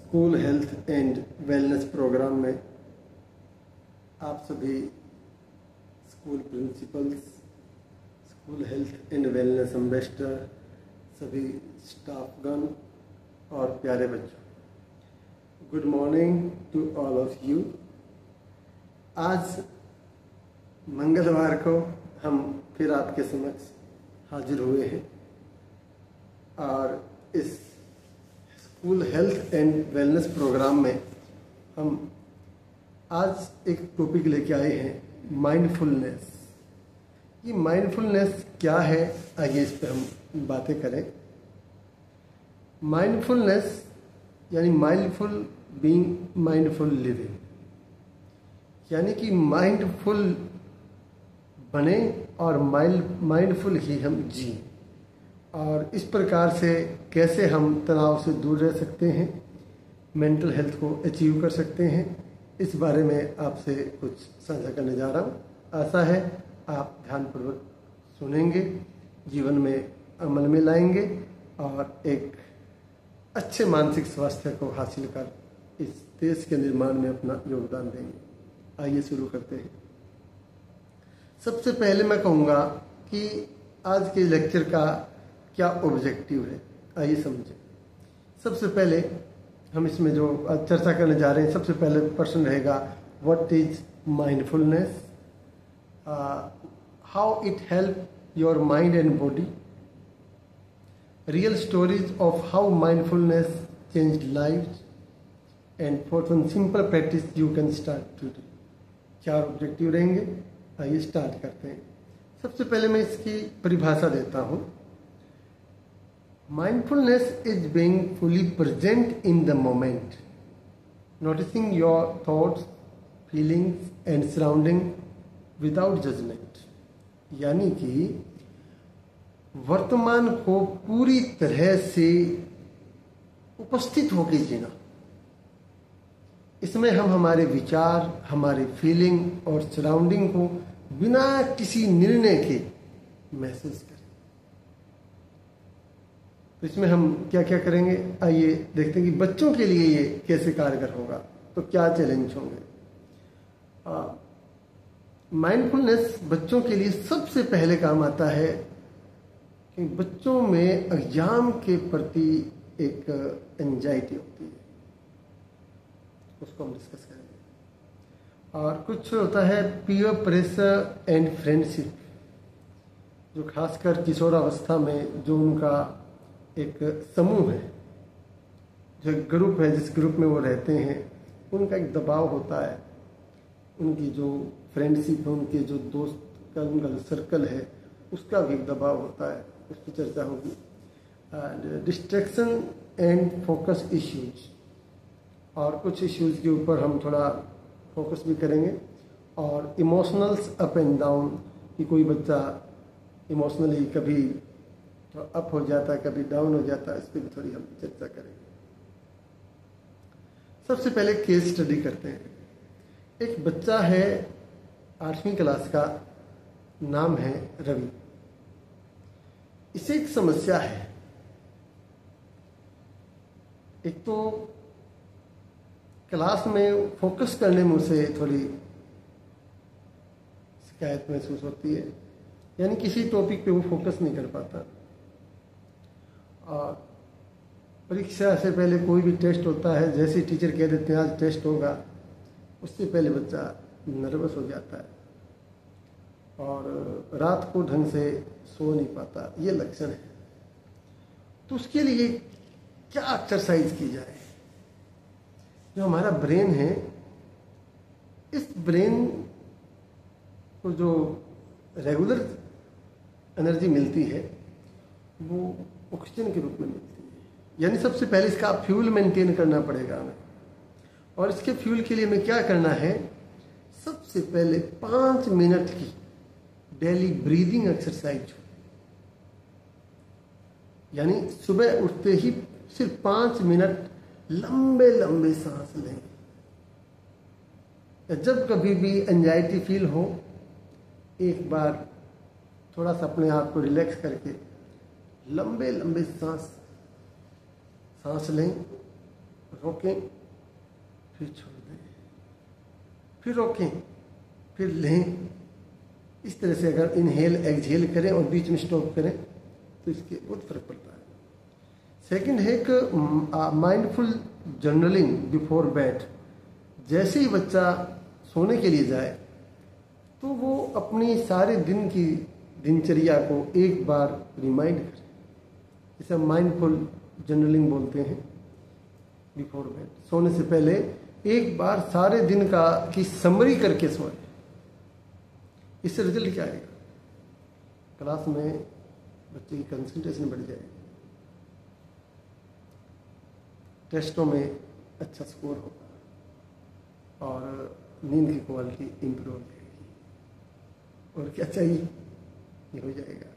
School health and wellness programme में आप सभी school principals, school health and wellness ambassador, सभी स्टाफगण और प्यारे बच्चों, good morning to all of you. आज मंगलवार को हम फिर आपके समक्ष हाजिर हुए हैं और इस school health and wellness programme में हम आज एक टॉपिक लेके आए हैं, माइंडफुलनेस। ये माइंडफुलनेस क्या है, आइए इस पर हम बातें करें। माइंडफुलनेस यानी माइंडफुल बीइंग, माइंडफुल लिविंग, यानी कि माइंडफुल बने और माइंडफुल ही हम जिए। और इस प्रकार से कैसे हम तनाव से दूर रह सकते हैं, मेंटल हेल्थ को अचीव कर सकते हैं, इस बारे में आपसे कुछ साझा करने जा रहा हूँ। आशा है आप ध्यानपूर्वक सुनेंगे, जीवन में अमल में लाएंगे और एक अच्छे मानसिक स्वास्थ्य को हासिल कर इस देश के निर्माण में अपना योगदान देंगे। आइए शुरू करते हैं। सबसे पहले मैं कहूँगा कि आज के लेक्चर का क्या ऑब्जेक्टिव है, आइए समझें। सबसे पहले हम इसमें जो चर्चा करने जा रहे हैं, सबसे पहले प्रश्न रहेगा, what is mindfulness, how it help your mind and body, real stories of how mindfulness changed lives and for some simple practice you can start today. चार ऑब्जेक्टिव रहेंगे, आइए स्टार्ट करते हैं। सबसे पहले मैं इसकी परिभाषा देता हूँ। Mindfulness is being fully present in the moment, noticing your thoughts, feelings and surrounding without judgment। यानी कि वर्तमान को पूरी तरह से उपस्थित होकर जीना। इसमें हम हमारे विचार, हमारे फीलिंग और सराउंडिंग को बिना किसी निर्णय के महसूस करें। तो इसमें हम क्या क्या करेंगे, आइए देखते हैं कि बच्चों के लिए ये कैसे कारगर होगा, तो क्या चैलेंज होंगे। माइंडफुलनेस बच्चों के लिए सबसे पहले काम आता है कि बच्चों में एग्जाम के प्रति एक एंजाइटी होती है, उसको हम डिस्कस करेंगे। और कुछ होता है पीयर प्रेशर एंड फ्रेंडशिप, जो खासकर किशोरावस्था में जो उनका एक समूह है, जो ग्रुप है, जिस ग्रुप में वो रहते हैं, उनका एक दबाव होता है। उनकी जो फ्रेंडशिप है, उनके जो दोस्त का उनका जो सर्कल है, उसका भी एक दबाव होता है, उस पर चर्चा होगी। डिस्ट्रैक्शन एंड फोकस इश्यूज, और कुछ इश्यूज के ऊपर हम थोड़ा फोकस भी करेंगे। और इमोशनल्स अप एंड डाउन, कि कोई बच्चा इमोशनली कभी तो अप हो जाता है, कभी डाउन हो जाता है, इस पर भी थोड़ी हम चर्चा करेंगे। सबसे पहले केस स्टडी करते हैं। एक बच्चा है 8वीं क्लास का, नाम है रवि। इसे एक समस्या है, एक तो क्लास में फोकस करने में उसे थोड़ी शिकायत महसूस होती है, यानी किसी टॉपिक पे वो फोकस नहीं कर पाता। और परीक्षा से पहले कोई भी टेस्ट होता है, जैसे टीचर कह देते हैं आज टेस्ट होगा, उससे पहले बच्चा नर्वस हो जाता है और रात को ढंग से सो नहीं पाता, ये लक्षण है। तो उसके लिए क्या एक्सरसाइज की जाए। जो हमारा ब्रेन है, इस ब्रेन को जो रेगुलर एनर्जी मिलती है वो ऑक्सीजन के रूप में मिलती है, यानी सबसे पहले इसका फ्यूल मेंटेन करना पड़ेगा हमें। और इसके फ्यूल के लिए हमें क्या करना है, सबसे पहले 5 मिनट की डेली ब्रीदिंग एक्सरसाइज, यानी सुबह उठते ही सिर्फ 5 मिनट लंबे लंबे सांस लें। जब कभी भी एंजाइटी फील हो, एक बार थोड़ा सा अपने आप को रिलैक्स करके लंबे लंबे सांस लें रोकें, फिर छोड़ दें, फिर रोकें, फिर लें। इस तरह से अगर इनहेल एक्सहेल करें और बीच में स्टॉप करें तो इसके बहुत फर्क पड़ता है। सेकंड है कि माइंडफुल जर्नलिंग बिफोर बेड। जैसे ही बच्चा सोने के लिए जाए तो वो अपनी सारे दिन की दिनचर्या को एक बार रिमाइंड करे। इसे माइंडफुल जर्नलिंग बोलते हैं। बिफोर बेड, सोने से पहले एक बार सारे दिन का की समरी करके सोए। इससे रिजल्ट क्या आएगा? क्लास में बच्चे की कंसंट्रेशन बढ़ जाएगी, टेस्टों में अच्छा स्कोर होगा और नींद की क्वालिटी इंप्रूव हो जाएगी। और क्या चाहिए, ये हो जाएगा।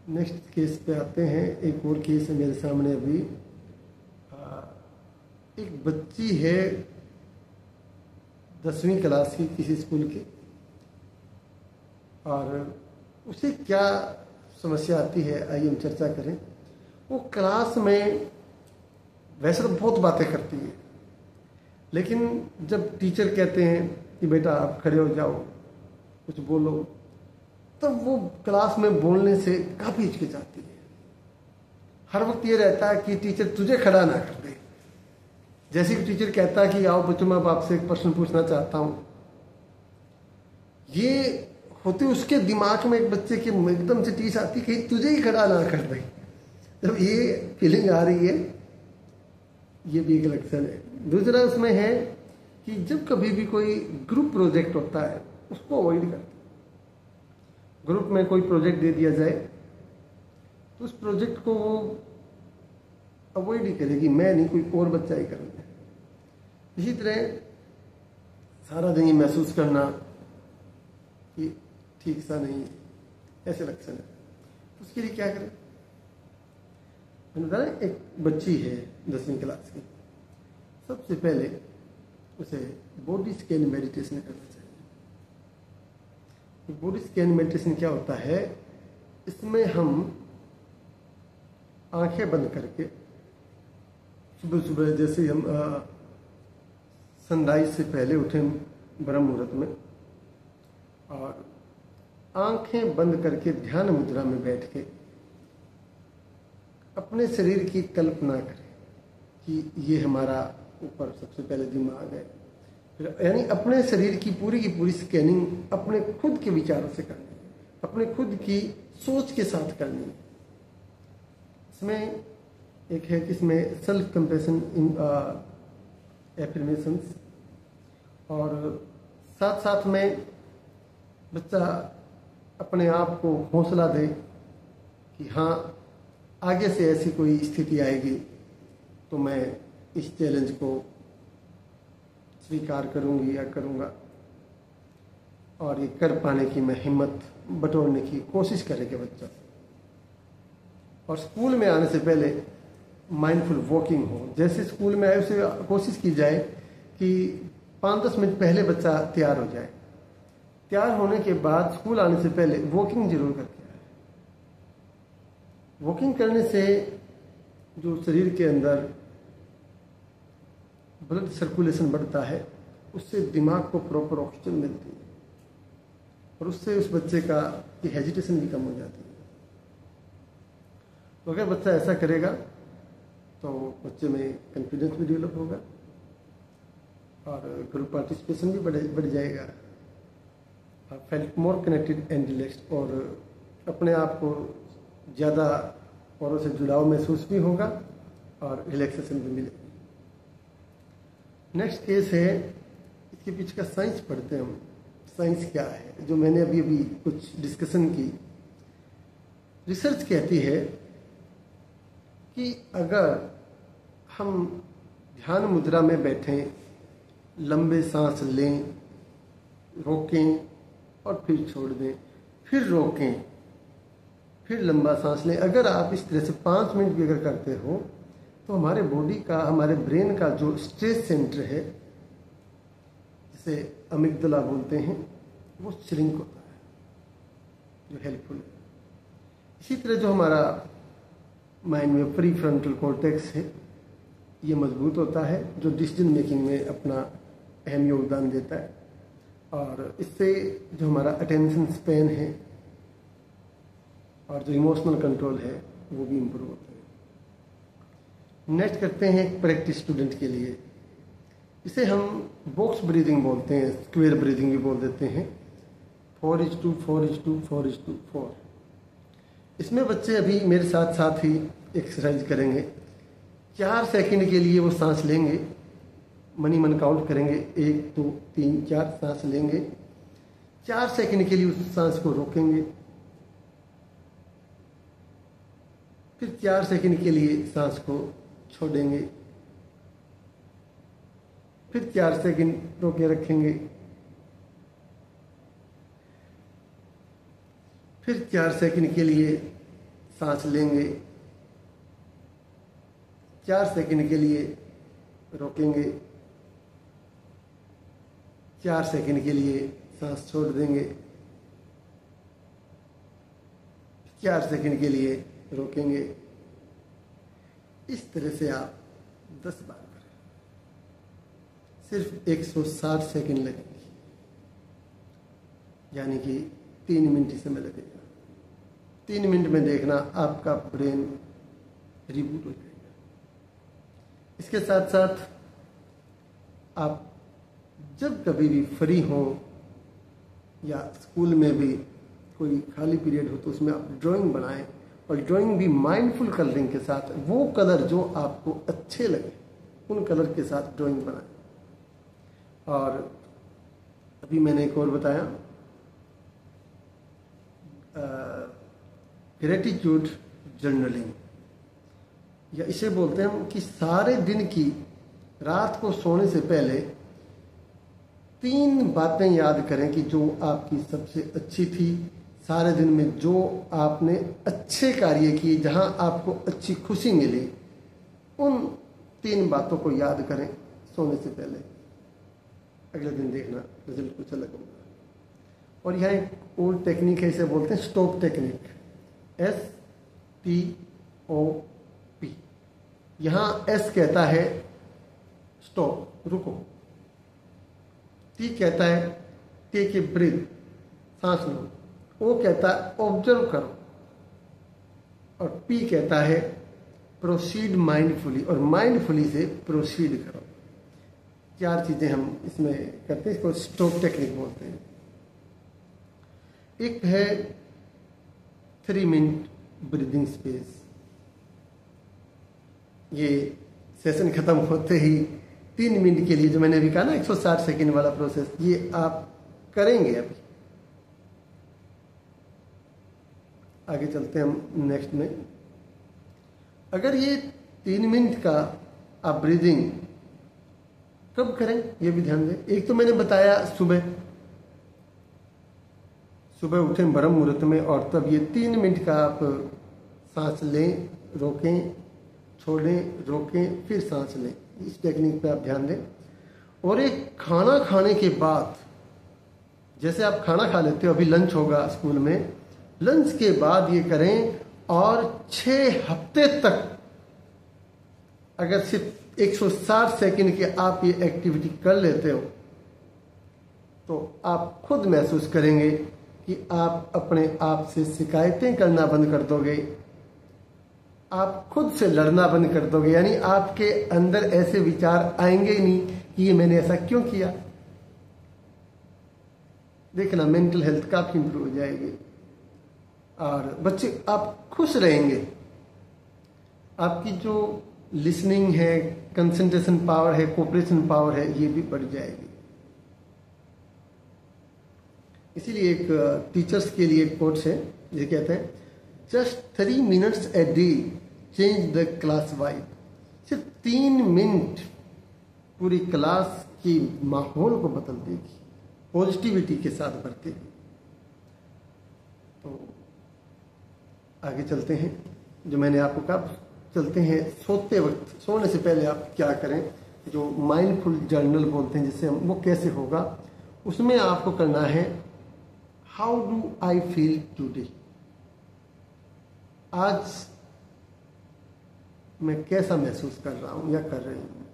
नेक्स्ट केस पे आते हैं। एक और केस है मेरे सामने अभी। एक बच्ची है 10वीं क्लास की किसी स्कूल की, और उसे क्या समस्या आती है आइए हम चर्चा करें। वो क्लास में वैसे तो बहुत बातें करती है, लेकिन जब टीचर कहते हैं कि बेटा आप खड़े हो जाओ, कुछ बोलो, तब वो क्लास में बोलने से काफ़ी हिचकिचाती है। हर वक्त ये रहता है कि टीचर तुझे खड़ा ना कर दे। जैसे कि टीचर कहता है कि आओ बच्चों मैं अब आपसे एक प्रश्न पूछना चाहता हूं, ये होते उसके दिमाग में एक बच्चे के एकदम से टीस आती कि तुझे ही खड़ा ना कर दे। जब ये फीलिंग आ रही है, ये भी एक लक्षण है। दूसरा उसमें है कि जब कभी भी कोई ग्रुप प्रोजेक्ट होता है उसको अवॉइड करते। ग्रुप में कोई प्रोजेक्ट दे दिया जाए तो उस प्रोजेक्ट को वो अवॉइड ही करेगी, मैं नहीं, कोई और बच्चा ही करेगा। इसी तरह सारा दिन ये महसूस करना कि ठीक सा नहीं है, ऐसे लक्षण है। तो उसके लिए क्या करें? मैंने बताया एक बच्ची है 10वीं क्लास की। सबसे पहले उसे बॉडी स्कैन मेडिटेशन करना चाहिए। बॉडी स्कैन मेडिटेशन क्या होता है? इसमें हम आंखें बंद करके सुबह सुबह जैसे ही हम सनराइज से पहले उठें ब्रह्म मुहूर्त में, और आंखें बंद करके ध्यान मुद्रा में बैठ के अपने शरीर की कल्पना करें कि ये हमारा ऊपर सबसे पहले दिमाग है। फिर यानी अपने शरीर की पूरी स्कैनिंग अपने खुद के विचारों से करनी है, अपने खुद की सोच के साथ करनी है। इसमें एक है कि इसमें सेल्फ कंपैशन इन एफर्मेशंस, और साथ साथ में बच्चा अपने आप को हौसला दे कि हाँ आगे से ऐसी कोई स्थिति आएगी तो मैं इस चैलेंज को स्वीकार करूंगी या करूंगा, और ये कर पाने की मैं हिम्मत बटोरने की कोशिश करेगा बच्चा। और स्कूल में आने से पहले माइंडफुल वॉकिंग हो। जैसे स्कूल में आए उसे कोशिश की जाए कि 5-10 मिनट पहले बच्चा तैयार हो जाए। तैयार होने के बाद स्कूल आने से पहले वॉकिंग जरूर करके आए। वॉकिंग करने से जो शरीर के अंदर ब्लड सर्कुलेशन बढ़ता है, उससे दिमाग को प्रॉपर ऑक्सीजन मिलती है, और उससे उस बच्चे का की हेजिटेशन भी कम हो जाती है। तो अगर बच्चा ऐसा करेगा तो बच्चे में कॉन्फिडेंस भी डेवलप होगा और ग्रुप पार्टिसिपेशन भी बढ़ जाएगा, felt more connected and relaxed, और अपने आप को ज़्यादा औरों से जुड़ाव महसूस भी होगा और रिलैक्सेशन भी मिलेगी। नेक्स्ट केस है, इसके पीछे का साइंस पढ़ते हैं हम। साइंस क्या है, जो मैंने अभी कुछ डिस्कशन की। रिसर्च कहती है कि अगर हम ध्यान मुद्रा में बैठें, लंबे सांस लें, रोकें और फिर छोड़ दें, फिर रोकें, फिर लंबा सांस लें, अगर आप इस तरह से 5 मिनट भी अगर करते हो तो हमारे बॉडी का, हमारे ब्रेन का जो स्ट्रेस सेंटर है, जिसे अमिगदला बोलते हैं, वो श्रिंक होता है, जो हेल्पफुल है। इसी तरह जो हमारा माइंड में प्री फ्रंटल कॉर्टेक्स है, ये मजबूत होता है, जो डिसीजन मेकिंग में अपना अहम योगदान देता है। और इससे जो हमारा अटेंशन स्पैन है और जो इमोशनल कंट्रोल है वो भी इम्प्रूव होता है। नेक्स्ट करते हैं एक प्रैक्टिस स्टूडेंट के लिए, इसे हम बॉक्स ब्रीदिंग बोलते हैं, स्क्वायर ब्रीदिंग भी बोल देते हैं। 4:4:4:4। इसमें बच्चे अभी मेरे साथ साथ ही एक्सरसाइज करेंगे। 4 सेकंड के लिए वो सांस लेंगे, मनी मन काउंट करेंगे, 1 2 3 4 सांस लेंगे। 4 सेकंड के लिए उस सांस को रोकेंगे, फिर 4 सेकंड के लिए सांस को छोड़ेंगे, फिर 4 सेकंड रोके रखेंगे, फिर 4 सेकंड के लिए सांस लेंगे, 4 सेकंड के लिए रोकेंगे, 4 सेकंड के लिए सांस छोड़ देंगे, 4 सेकंड के लिए रोकेंगे। इस तरह से आप 10 बार करें, सिर्फ 160 सेकंड लगेंगे, यानी कि 3 मिनट समय लगेगा। 3 मिनट में देखना आपका ब्रेन रिबूट हो जाएगा। इसके साथ साथ आप जब कभी भी फ्री हो या स्कूल में भी कोई खाली पीरियड हो तो उसमें आप ड्राइंग बनाएं, और ड्राइंग भी माइंडफुल कलरिंग के साथ, वो कलर जो आपको अच्छे लगे उन कलर के साथ ड्राइंग बनाएं। और अभी मैंने एक और बताया, ग्रेटिट्यूड जर्नलिंग, या इसे बोलते हैं हम कि सारे दिन की, रात को सोने से पहले 3 बातें याद करें कि जो आपकी सबसे अच्छी थी, सारे दिन में जो आपने अच्छे कार्य किए, जहां आपको अच्छी खुशी मिली, उन 3 बातों को याद करें सोने से पहले। अगले दिन देखना रिजल्ट कुछ अलग होगा। और यहाँ एक और टेक्निक है, इसे बोलते हैं स्टॉप टेक्निक, STOP। यहाँ S कहता है स्टॉप, रुको। T कहता है टेक ए ब्रीथ, सांस लो। O कहता है ऑब्जर्व करो, और P कहता है प्रोसीड माइंडफुली, और माइंडफुली से प्रोसीड करो। 4 चीजें हम इसमें करते हैं, इसको स्टॉप टेक्निक बोलते हैं। एक है 3 मिनट ब्रीदिंग स्पेस। ये सेशन खत्म होते ही 3 मिनट के लिए, जो मैंने अभी कहा ना 160 सेकंड वाला प्रोसेस, ये आप करेंगे। अभी आगे चलते हैं हम नेक्स्ट में। अगर ये 3 मिनट का आप ब्रीदिंग कब करें ये भी ध्यान दें। एक तो मैंने बताया सुबह उठें ब्रह्म मुहूर्त में, और तब ये 3 मिनट का आप सांस लें, रोकें, छोड़ें, रोकें, फिर सांस लें। इस टेक्निक पे आप ध्यान दें। और एक खाना खाने के बाद, जैसे आप खाना खा लेते हो, अभी लंच होगा स्कूल में, लंच के बाद ये करें, और 6 हफ्ते तक अगर सिर्फ 160 सेकंड के आप ये एक्टिविटी कर लेते हो, तो आप खुद महसूस करेंगे कि आप अपने आप से शिकायतें करना बंद कर दोगे, आप खुद से लड़ना बंद कर दोगे। यानी आपके अंदर ऐसे विचार आएंगे ही नहीं कि ये मैंने ऐसा क्यों किया। देखना मेंटल हेल्थ काफी इंप्रूव हो जाएगी, और बच्चे आप खुश रहेंगे। आपकी जो लिसनिंग है, कंसंट्रेशन पावर है, कोऑपरेशन पावर है, ये भी बढ़ जाएगी। इसीलिए एक टीचर्स के लिए एक कोट्स है, ये कहते हैं, just 3 minutes a day change the class vibe. सिर्फ 3 मिनट पूरी क्लास की माहौल को बदल देगी, पॉजिटिविटी के साथ भर देगी। तो आगे चलते हैं। जो मैंने आपको कहा, चलते हैं सोते वक्त, सोने से पहले आप क्या करें, जो माइंडफुल जर्नल बोलते हैं जिससे हम, वो कैसे होगा। उसमें आपको करना है, how do I feel today. आज मैं कैसा महसूस कर रहा हूँ या कर रही हूँ।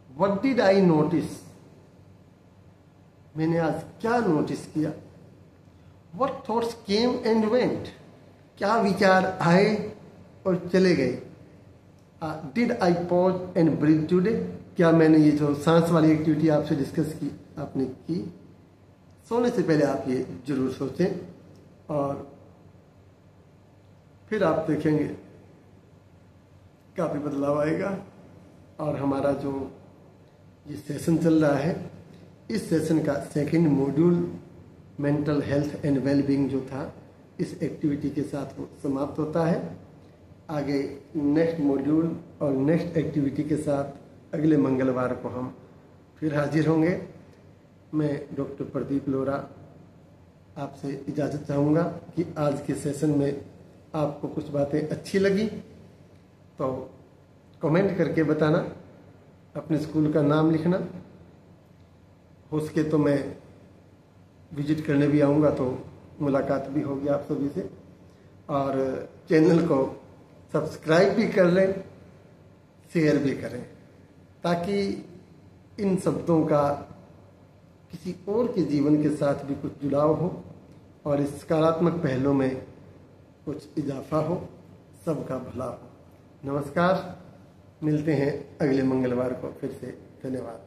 व्हाट डिड आई नोटिस, मैंने आज क्या नोटिस किया। What thoughts came and went, क्या विचार आए और चले गए। Did I pause and breathe today, क्या मैंने ये जो सांस वाली एक्टिविटी आपसे डिस्कस की आपने की। सोने से पहले आप ये जरूर सोचें और फिर आप देखेंगे काफ़ी बदलाव आएगा। और हमारा जो ये सेशन चल रहा है, इस सेशन का second module mental health and wellbeing जो था, इस एक्टिविटी के साथ वो समाप्त होता है। आगे नेक्स्ट मॉड्यूल और नेक्स्ट एक्टिविटी के साथ अगले मंगलवार को हम फिर हाजिर होंगे। मैं डॉक्टर प्रदीप लोहरा आपसे इजाज़त चाहूँगा कि आज के सेशन में आपको कुछ बातें अच्छी लगी तो कमेंट करके बताना, अपने स्कूल का नाम लिखना। हो सके तो मैं विजिट करने भी आऊँगा तो मुलाकात भी होगी आप सभी से। और चैनल को सब्सक्राइब भी कर लें, शेयर भी करें, ताकि इन शब्दों का किसी और के जीवन के साथ भी कुछ जुड़ाव हो और इस सकारात्मक पहलों में कुछ इजाफा हो, सबका भला हो। नमस्कार, मिलते हैं अगले मंगलवार को फिर से। धन्यवाद।